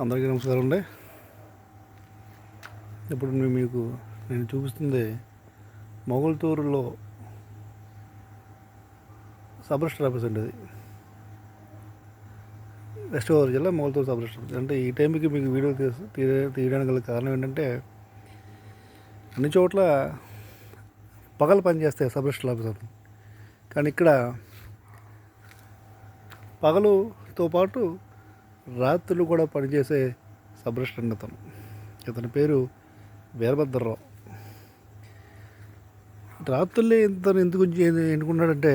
అందరికీ నమస్కారం అండి. ఇప్పుడు మీకు నేను చూపిస్తుంది మొగల్తూరులో సబ్ రిజిస్టర్ ఆఫీస్ అండి. అది వెస్ట్ గోదావరి జిల్లా మొగల్తూరు సబ్ రిజిస్టర్ ఆఫీస్. అంటే ఈ టైంకి మీకు వీడియో తీయడానికి గల కారణం ఏంటంటే, అన్ని చోట్ల పగలు పనిచేస్తాయి సబ్ రిజిస్టర్ ఆఫీస్ అతను, కానీ ఇక్కడ పగలుతో పాటు రాత్రులు కూడా పనిచేసే సబ్ రిజిస్టర్ అండి అతను. ఇతని పేరు వీరభద్రరావు. రాత్రులే ఇతను ఎందుకు ఎన్నుకున్నాడంటే,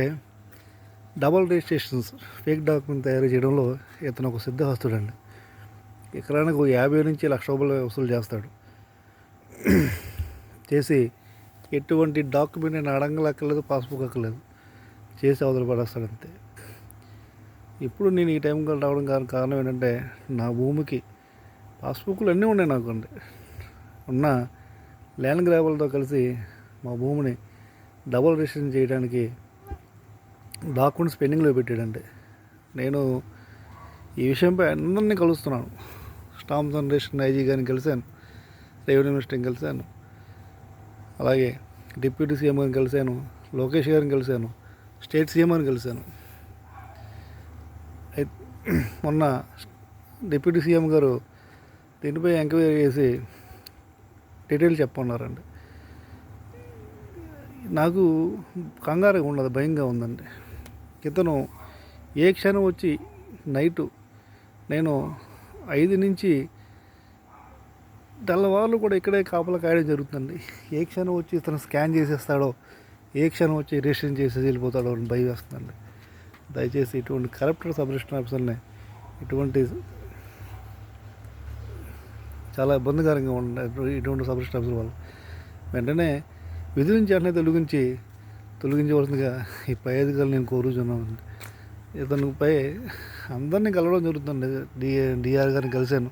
డబల్ రిజిస్ట్రేషన్స్ ఫేక్ డాక్యుమెంట్ తయారు చేయడంలో ఇతను ఒక సిద్ధహస్తుడండి. ఎకరానికి 50 నుంచి ₹1,00,000 వసూలు చేస్తాడు. చేసి ఎటువంటి డాక్యుమెంట్ నేను అడగలక్కర్లేదు, పాస్బుక్ అక్కర్లేదు, చేసి అవతల పడేస్తాడు అంతే. ఇప్పుడు నేను ఈ టైంకి రావడం కారణం ఏంటంటే, నా భూమికి పాస్బుక్లు అన్నీ ఉన్నాయి నాకండి. ఉన్న ల్యాండ్ గ్రాబులతో కలిసి మా భూమిని డబుల్ రిజిస్ట్రేషన్ చేయడానికి డాక్యుమెంట్స్ పెండింగ్లో పెట్టాడండి. నేను ఈ విషయంపై అందరినీ కలుస్తున్నాను. స్టాంప్స్ అండ్ రిజిస్ట్రేషన్ ఐజీ గారిని కలిశాను, రెవెన్యూ మినిస్టర్ని కలిశాను, అలాగే డిప్యూటీ సీఎం గారిని కలిశాను, లోకేష్ గారిని కలిశాను, స్టేట్ సీఎం గారిని కలిశాను. మొన్న డిప్యూటీ సీఎం గారు దీనిపై ఎంక్వైరీ చేసి డీటెయిల్ చెప్పన్నారండి. నాకు కంగారుగా ఉండదు, భయంగా ఉందండి. ఇతను ఏ క్షణం వచ్చి నైటు నేను 5 నుంచి తెల్లవాళ్ళు కూడా ఇక్కడే కాపలా కాయడం జరుగుతుందండి. ఏ క్షణం వచ్చి ఇతను స్కాన్ చేసేస్తాడో, ఏ క్షణం వచ్చి రిజిస్ట్రేషన్ చేసేసి వెళ్ళిపోతాడో అని భయం వేస్తుందండి. దయచేసి ఇటువంటి కరప్టెడ్ సబ్ రిజిస్టర్ ఆఫీసర్ని ఇటువంటి చాలా ఇబ్బందికరంగా ఉండే ఇటువంటి సబ్ రిజిస్టర్ ఆఫీసర్ వాళ్ళు వెంటనే విధి నుంచి వెంటనే తొలగించవలసిందిగా ఈ పై అధికారులు నేను కోరుచున్నాను. ఇతనిపై అందరినీ కలవడం జరుగుతుంది. డిఆర్ గారిని కలిశాను.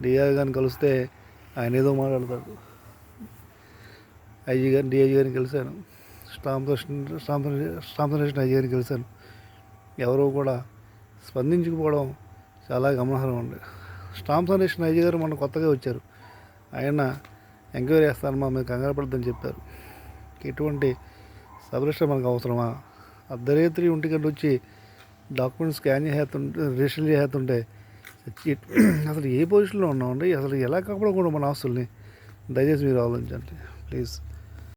డిఆర్ గారిని కలిస్తే ఆయన ఏదో మాట్లాడతాడు. ఐజీ గారిని, డిఐజీ గారిని కలిశాను, స్టాంప్ రిజిస్ట్రేషన్ ఐజీ గారిని కలిశాను. ఎవరో కూడా స్పందించకపోవడం చాలా గమనార్హం ఉంది. స్టాంప్స్ అండ్ రిజిస్ట్రేషన్ ఐజీ గారు మొన్న కొత్తగా వచ్చారు. ఆయన ఎంక్వైరీ చేస్తాను, మా మీద కంగారు పడద్దని చెప్పారు. ఇటువంటి సబ్ రిజిస్టర్ మనకు అవసరమా? అర్ధరాత్రి 1 గంట వచ్చి డాక్యుమెంట్ స్కాన్ చేస్తుంటే, రిజిస్టర్ చేస్తుంటే అసలు ఏ పొజిషన్లో ఉన్నామండి? అసలు ఎలా కాపాడకూడదు మన ఆస్తుల్ని? దయచేసి మీరు ఆలోచించండి ప్లీజ్.